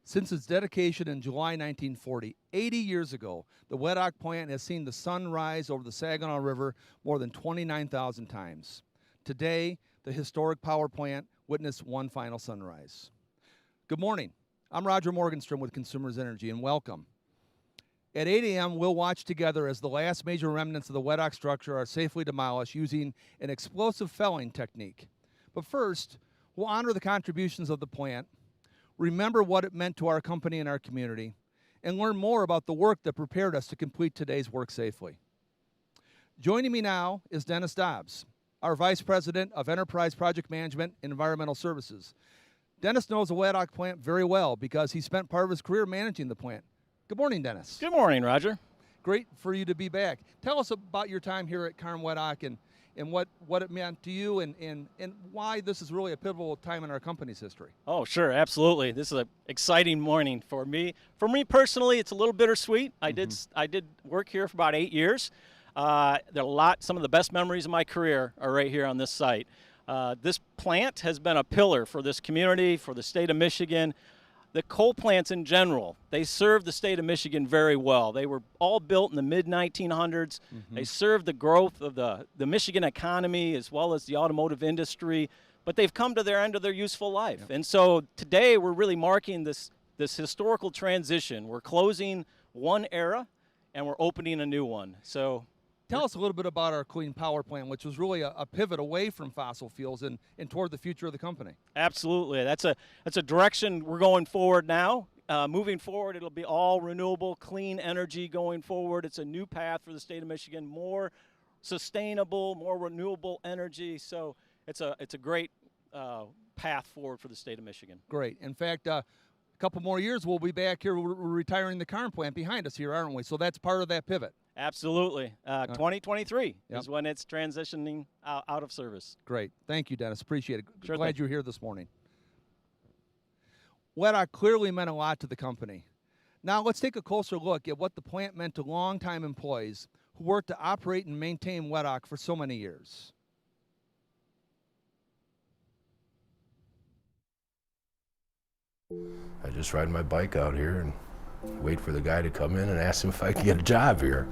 Since its dedication in July 1940, 80 years ago, the Weadock plant has seen the sun rise over the Saginaw River more than 29,000 times. Today, the historic power plant witnessed one final sunrise. Good morning. I'm Roger Morgenstrom with Consumers Energy, and welcome. At 8 a.m., we'll watch together as the last major remnants of the Weadock structure are safely demolished using an explosive felling technique. But first, we'll honor the contributions of the plant, remember what it meant to our company and our community, and learn more about the work that prepared us to complete today's work safely. Joining me now is Dennis Dobbs, our Vice President of Enterprise Project Management and Environmental Services. Dennis knows the Weadock plant very well because he spent part of his career managing the plant. Good morning, Dennis. Good morning, Roger. Great for you to be back. Tell us about your time here at Carm Weadock and what it meant to you and why this is really a pivotal time in our company's history. Oh, sure, absolutely. This is an exciting morning for me. For me personally, it's a little bittersweet. I did work here for about 8 years. Some of the best memories of my career are right here on this site. This plant has been a pillar for this community, for the state of Michigan. The coal plants in general, they served the state of Michigan very well. They were all built in the mid-1900s. They served the growth of the Michigan economy as well as the automotive industry, but they've come to their end of their useful life. Yep. And so today we're really marking this historical transition. We're closing one era and we're opening a new one. So tell us a little bit about our clean power plant, which was really a pivot away from fossil fuels and toward the future of the company. Absolutely. That's a direction we're going forward now. Moving forward, it'll be all renewable, clean energy going forward. It's a new path for the state of Michigan, more sustainable, more renewable energy. So it's a great path forward for the state of Michigan. Great. In fact, a couple more years, we'll be back here. We're retiring the Carm plant behind us here, aren't we? So that's part of that pivot. Absolutely. 2023 is when it's transitioning out of service. Great. Thank you, Dennis. Appreciate it. Sure Glad you're here this morning. Weadock clearly meant a lot to the company. Now let's take a closer look at what the plant meant to longtime employees who worked to operate and maintain Weadock for so many years. I just ride my bike out here and wait for the guy to come in and ask him if I could get a job here.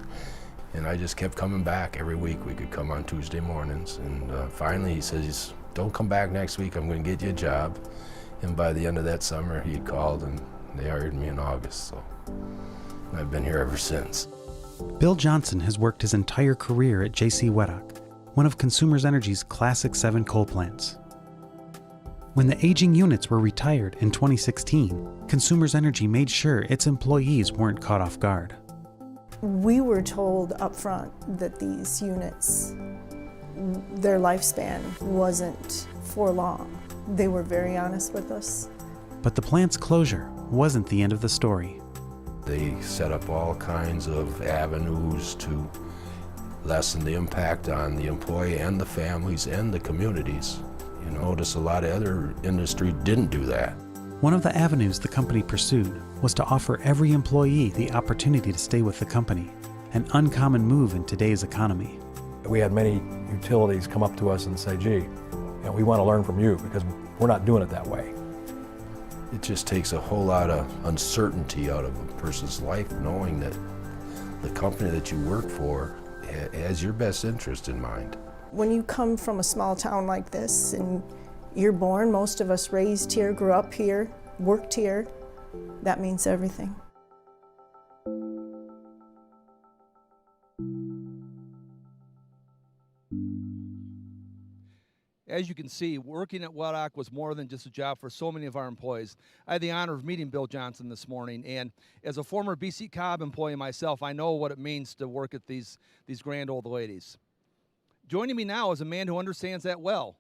And I just kept coming back every week. We could come on Tuesday mornings. And finally he says, don't come back next week, I'm going to get you a job. And by the end of that summer, he called and they hired me in August. So I've been here ever since. Bill Johnson has worked his entire career at J.C. Weadock, one of Consumers Energy's classic 7 coal plants. When the aging units were retired in 2016, Consumers Energy made sure its employees weren't caught off guard. We were told up front that these units, their lifespan wasn't for long. They were very honest with us. But the plant's closure wasn't the end of the story. They set up all kinds of avenues to lessen the impact on the employee and the families and the communities. You notice a lot of other industry didn't do that. One of the avenues the company pursued was to offer every employee the opportunity to stay with the company, an uncommon move in today's economy. We had many utilities come up to us and say, gee, we want to learn from you because we're not doing it that way. It just takes a whole lot of uncertainty out of a person's life, knowing that the company that you work for has your best interest in mind. When you come from a small town like this and you're born, most of us raised here, grew up here, worked here, that means everything. As you can see, working at Weadock was more than just a job for so many of our employees. I had the honor of meeting Bill Johnson this morning, and as a former BC Cobb employee myself, I know what it means to work at these grand old ladies. Joining me now is a man who understands that well,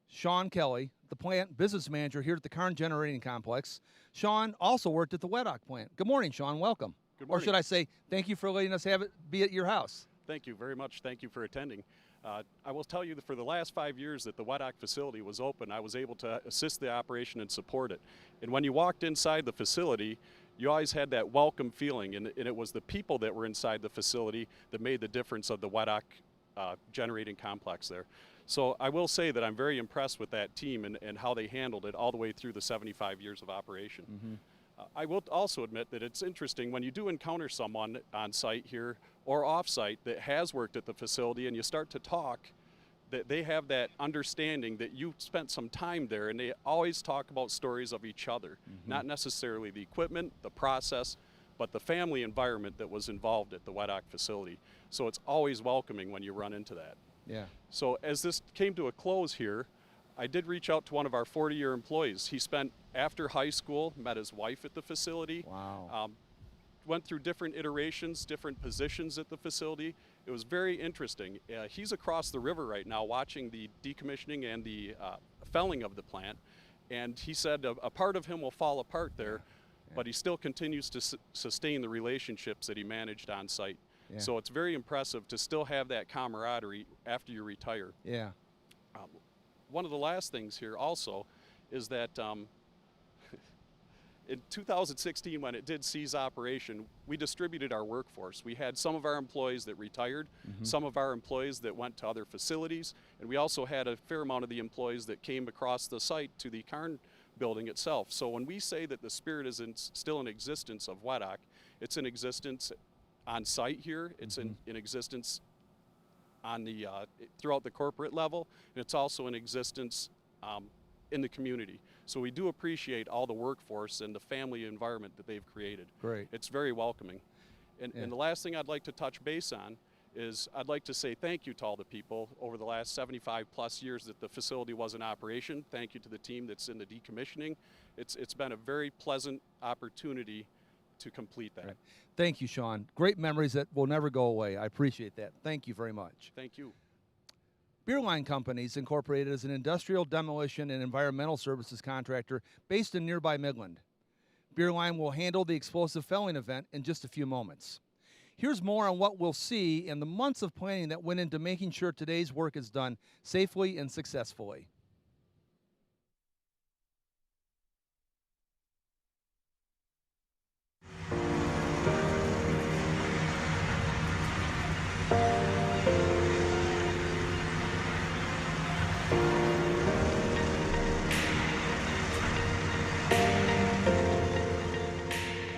Sean Kelly, the plant business manager here at the Karn Generating Complex. Sean also worked at the Weadock plant. Good morning, Sean. Welcome. Good morning. Or should I say, thank you for letting us have it be at your house. Thank you very much. Thank you for attending. I will tell you that for the last 5 years that the Weadock facility was open, I was able to assist the operation and support it. And when you walked inside the facility, you always had that welcome feeling, and it was the people that were inside the facility that made the difference of the Weadock generating complex there. So I will say that I'm very impressed with that team and how they handled it all the way through the 75 years of operation. Mm-hmm. I will also admit that it's interesting when you do encounter someone on site here or off site that has worked at the facility and you start to talk, that they have that understanding that you spent some time there, and they always talk about stories of each other, not necessarily the equipment, the process, but the family environment that was involved at the Weadock facility. So it's always welcoming when you run into that. Yeah. So as this came to a close here, I did reach out to one of our 40-year employees. He spent after high school, met his wife at the facility. Wow. Went through different iterations, different positions at the facility. It was very interesting. He's across the river right now watching the decommissioning and the felling of the plant. And he said a part of him will fall apart there, but he still continues to sustain the relationships that he managed on site. Yeah. So it's very impressive to still have that camaraderie after you retire. Yeah. One of the last things here also is that in 2016, when it did cease operation, we distributed our workforce. We had some of our employees that retired, some of our employees that went to other facilities, and we also had a fair amount of the employees that came across the site to the Karn building itself. So when we say that the spirit is still in existence of Weadock, it's in existence on site here, it's in existence on the throughout the corporate level, and it's also in existence in the community. So we do appreciate all the workforce and the family environment that they've created. Great. It's very welcoming. And the last thing I'd like to touch base on is I'd like to say thank you to all the people over the last 75 plus years that the facility was in operation. Thank you to the team that's in the decommissioning. It's been a very pleasant opportunity to complete that. Right. Thank you, Sean. Great memories that will never go away. I appreciate that. Thank you very much. Thank you. Beerline Companies Incorporated is an industrial demolition and environmental services contractor based in nearby Midland. Beerline will handle the explosive felling event in just a few moments. Here's more on what we'll see and the months of planning that went into making sure today's work is done safely and successfully.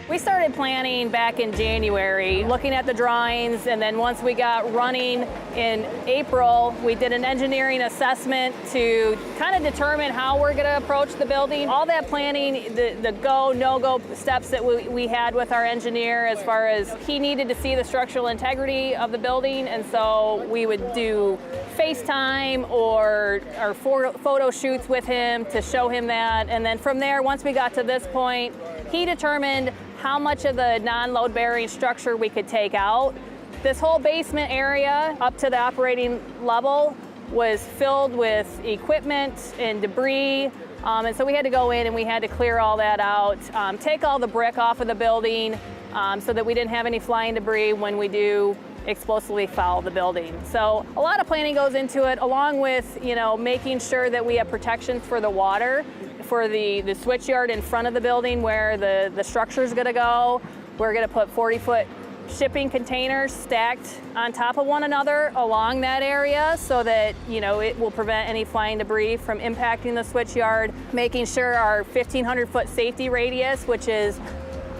We started planning back in January, looking at the drawings, and then once we got running in April, we did an engineering assessment to kind of determine how we're going to approach the building. All that planning, the go, no-go steps that we had with our engineer, as far as he needed to see the structural integrity of the building, and so we would do FaceTime or photo shoots with him to show him that. And then from there, once we got to this point, he determined how much of the non-load bearing structure we could take out. This whole basement area up to the operating level was filled with equipment and debris. And so we had to go in and we had to clear all that out, take all the brick off of the building so that we didn't have any flying debris when we do explosively foul the building. So a lot of planning goes into it, along with, making sure that we have protections for the water, for the switch yard in front of the building where the structure is going to go. We're going to put 40-foot shipping containers stacked on top of one another along that area so that, it will prevent any flying debris from impacting the switch yard. Making sure our 1,500-foot safety radius, which is,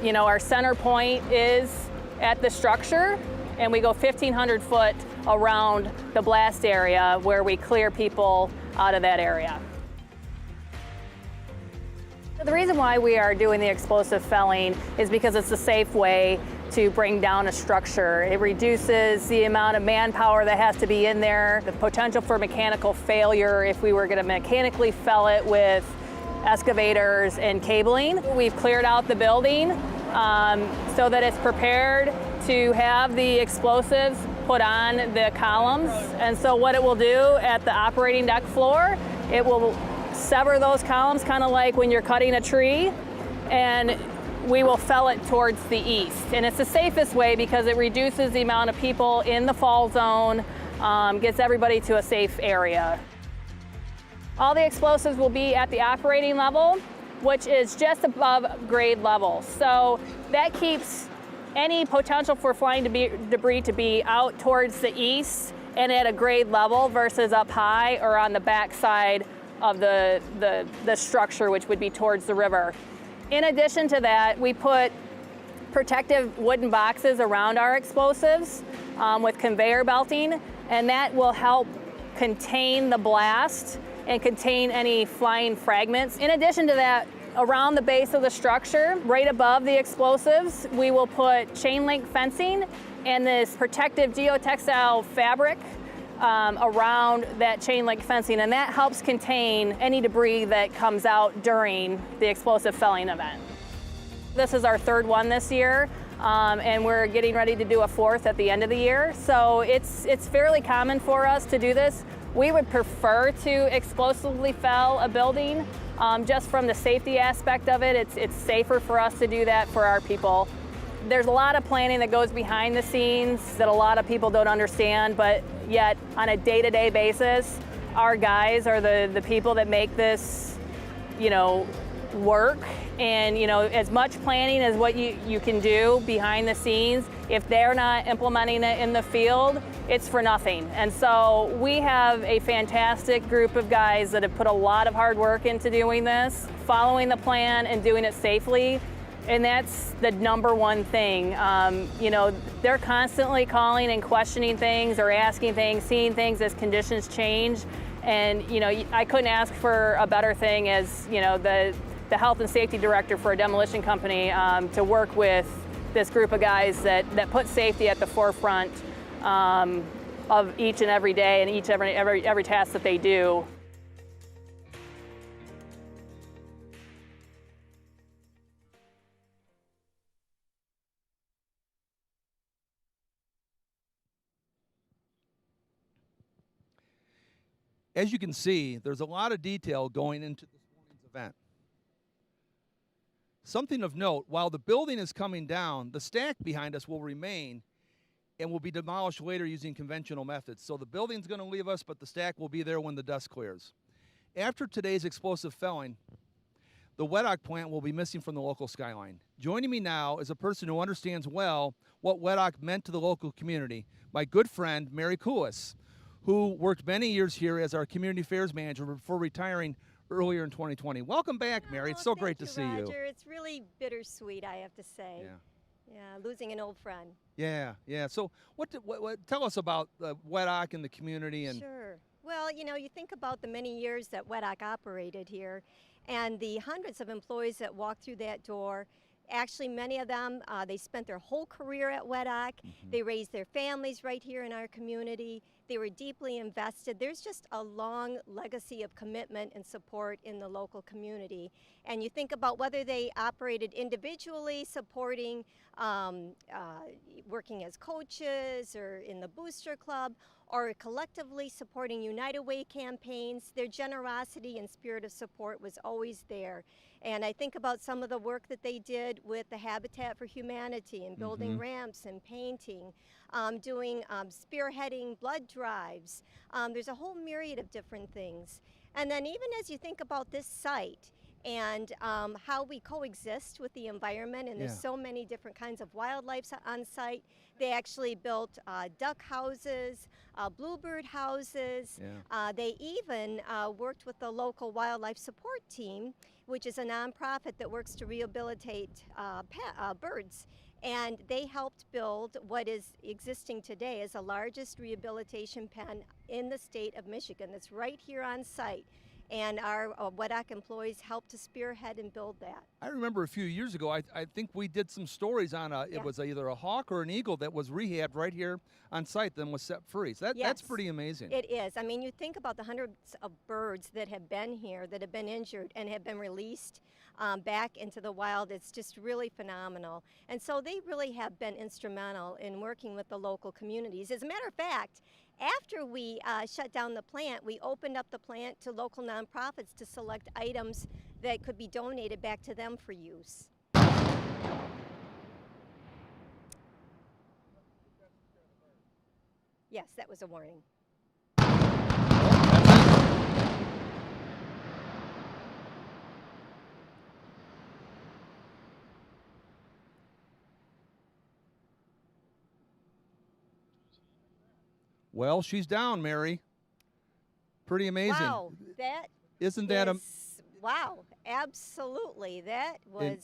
our center point, is at the structure, and we go 1,500 foot around the blast area where we clear people out of that area. The reason why we are doing the explosive felling is because it's a safe way to bring down a structure. It reduces the amount of manpower that has to be in there, the potential for mechanical failure if we were going to mechanically fell it with excavators and cabling. We've cleared out the building so that it's prepared to have the explosives put on the columns. And so what it will do at the operating deck floor, it will sever those columns, kind of like when you're cutting a tree, and we will fell it towards the east. And it's the safest way because it reduces the amount of people in the fall zone, gets everybody to a safe area. All the explosives will be at the operating level, which is just above grade level. So that keeps any potential for flying debris to be out towards the east and at a grade level versus up high or on the back side of the structure, which would be towards the river. In addition to that, we put protective wooden boxes around our explosives with conveyor belting, and that will help contain the blast and contain any flying fragments. In addition to that, around the base of the structure, right above the explosives, we will put chain link fencing and this protective geotextile fabric around that chain link fencing, and that helps contain any debris that comes out during the explosive felling event. This is our third one this year, and we're getting ready to do a fourth at the end of the year. So it's fairly common for us to do this. We would prefer to explosively fell a building just from the safety aspect of it. It's safer for us to do that for our people. There's a lot of planning that goes behind the scenes that a lot of people don't understand, but yet on a day-to-day basis, our guys are the people that make this, work. And, as much planning as what you can do behind the scenes, if they're not implementing it in the field, it's for nothing. And so we have a fantastic group of guys that have put a lot of hard work into doing this, following the plan and doing it safely. And that's the number one thing. They're constantly calling and questioning things or asking things, seeing things as conditions change. And, I couldn't ask for a better thing as, the health and safety director for a demolition company to work with this group of guys that put safety at the forefront of each and every day and every task that they do. As you can see, there's a lot of detail going into this morning's event. Something of note, while the building is coming down, the stack behind us will remain and will be demolished later using conventional methods. So the building's going to leave us, but the stack will be there when the dust clears. After today's explosive felling, the Weadock plant will be missing from the local skyline. Joining me now is a person who understands well what Weadock meant to the local community, my good friend, Mary Coulis, who worked many years here as our community affairs manager before retiring earlier in 2020. Welcome back, Mary. It's so great to see you. Roger. It's really bittersweet, I have to say. Yeah, losing an old friend. Yeah. So what tell us about Weadock and the community? And Sure. Well, you think about the many years that Weadock operated here and the hundreds of employees that walked through that door. Actually, many of them, they spent their whole career at Weadock. They raised their families right here in our community. They were deeply invested. There's just a long legacy of commitment and support in the local community. And you think about whether they operated individually, supporting, working as coaches or in the booster club, or collectively supporting United Way campaigns, their generosity and spirit of support was always there. And I think about some of the work that they did with the Habitat for Humanity and building ramps and painting, doing spearheading blood drives. There's a whole myriad of different things. And then even as you think about this site and how we coexist with the environment, and there's so many different kinds of wildlife on site. They actually built duck houses, bluebird houses. They even worked with the local wildlife support team which is a nonprofit that works to rehabilitate birds. And they helped build what is existing today as the largest rehabilitation pen in the state of Michigan. That's right here on site. And our Weadock employees helped to spearhead and build that. I remember a few years ago, I think we did some stories on it was either a hawk or an eagle that was rehabbed right here on site, then was set free. So that's pretty amazing. It is. I mean, you think about the hundreds of birds that have been here, that have been injured and have been released back into the wild. It's just really phenomenal. And so they really have been instrumental in working with the local communities. As a matter of fact, after we shut down the plant, we opened up the plant to local nonprofits to select items that could be donated back to them for use. Yes, that was a warning. Well, she's down, Mary. Pretty amazing. Wow, that isn't that wow, absolutely. That was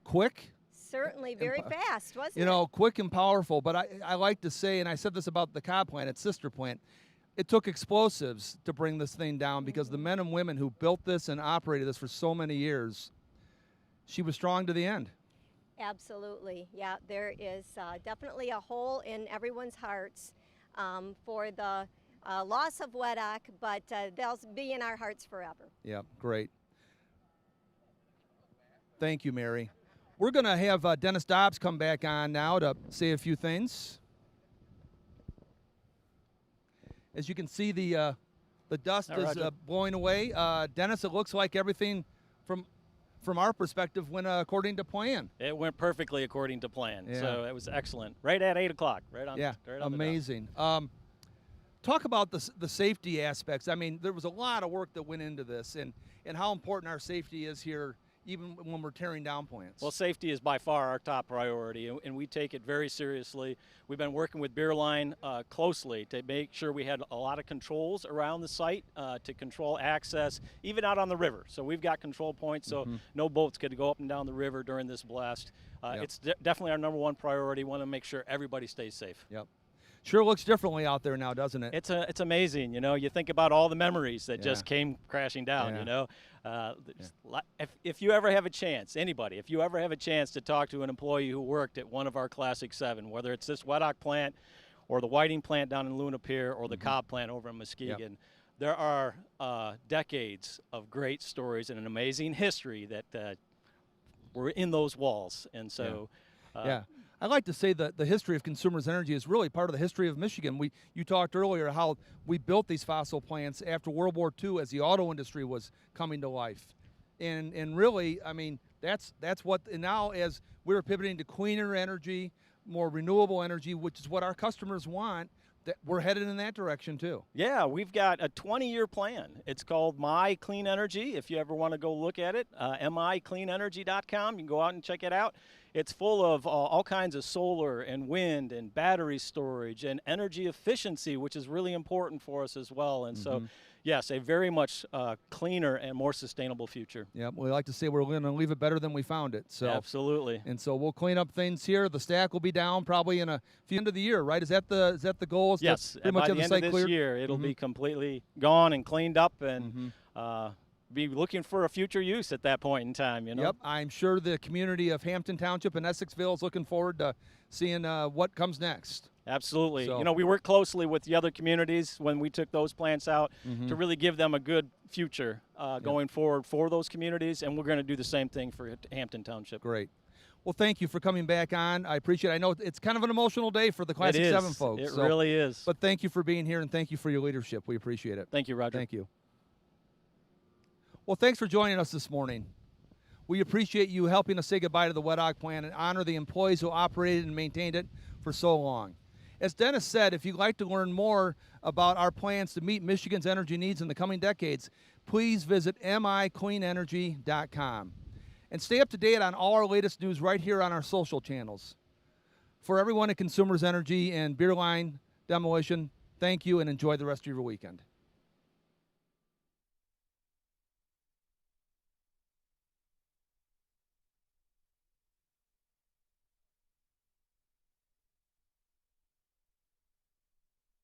quick? Certainly very fast, wasn't it? You know, quick and powerful. But I like to say, and I said this about the Cobb plant, its sister plant, it took explosives to bring this thing down because the men and women who built this and operated this for so many years, she was strong to the end. Absolutely. Yeah, there is definitely a hole in everyone's hearts for the loss of Weadock, but they'll be in our hearts forever. Yeah, great. Thank you, Mary. We're going to have Dennis Dobbs come back on now to say a few things. As you can see, the dust is blowing away. Dennis, it looks like everything from our perspective went according to plan. It went perfectly according to plan. Yeah. So it was excellent. Right at 8 o'clock. Right on. Yeah, right on amazing. Talk about the safety aspects. I mean, there was a lot of work that went into this, and how important our safety is here, even when we're tearing down plants. Well, safety is by far our top priority, and we take it very seriously. We've been working with Beerline closely to make sure we had a lot of controls around the site to control access, even out on the river. So we've got control points, so no boats could go up and down the river during this blast. It's definitely our number one priority. We want to make sure everybody stays safe. Yep. Sure looks differently out there now, doesn't it? It's amazing. You know, you think about all the memories that just came crashing down, you know. If you ever have a chance, anybody, if you ever have a chance to talk to an employee who worked at one of our Classic 7, whether it's this Weadock plant or the Whiting plant down in Luna Pier or the Cobb plant over in Muskegon, there are decades of great stories and an amazing history that were in those walls. And so I like to say that the history of Consumers Energy is really part of the history of Michigan. You talked earlier how we built these fossil plants after World War II as the auto industry was coming to life. And really, I mean, that's what, and now as we're pivoting to cleaner energy, more renewable energy, which is what our customers want, that we're headed in that direction too. Yeah, we've got a 20-year plan. It's called My Clean Energy. If you ever want to go look at it, micleanenergy.com. You can go out and check it out. It's full of all kinds of solar and wind and battery storage and energy efficiency, which is really important for us as well. And so, yes, a very much cleaner and more sustainable future. Yeah, we like to say we're going to leave it better than we found it. So absolutely. And so we'll clean up things here. The stack will be down probably in a few end of the year, right? Is that the goal? Yes, by the end of this year, it'll be completely gone and cleaned up and be looking for a future use at that point in time, you know? Yep, I'm sure the community of Hampton Township and Essexville is looking forward to seeing what comes next. Absolutely. So, you know, we worked closely with the other communities when we took those plants out to really give them a good future going forward for those communities, and we're going to do the same thing for Hampton Township. Great. Well, thank you for coming back on. I appreciate it. I know it's kind of an emotional day for the Classic 7 folks. It really is. But thank you for being here, and thank you for your leadership. We appreciate it. Thank you, Roger. Thank you. Well, thanks for joining us this morning. We appreciate you helping us say goodbye to the Weadock plant and honor the employees who operated and maintained it for so long. As Dennis said, if you'd like to learn more about our plans to meet Michigan's energy needs in the coming decades, please visit micleanenergy.com. And stay up to date on all our latest news right here on our social channels. For everyone at Consumers Energy and Beerline Demolition, thank you and enjoy the rest of your weekend.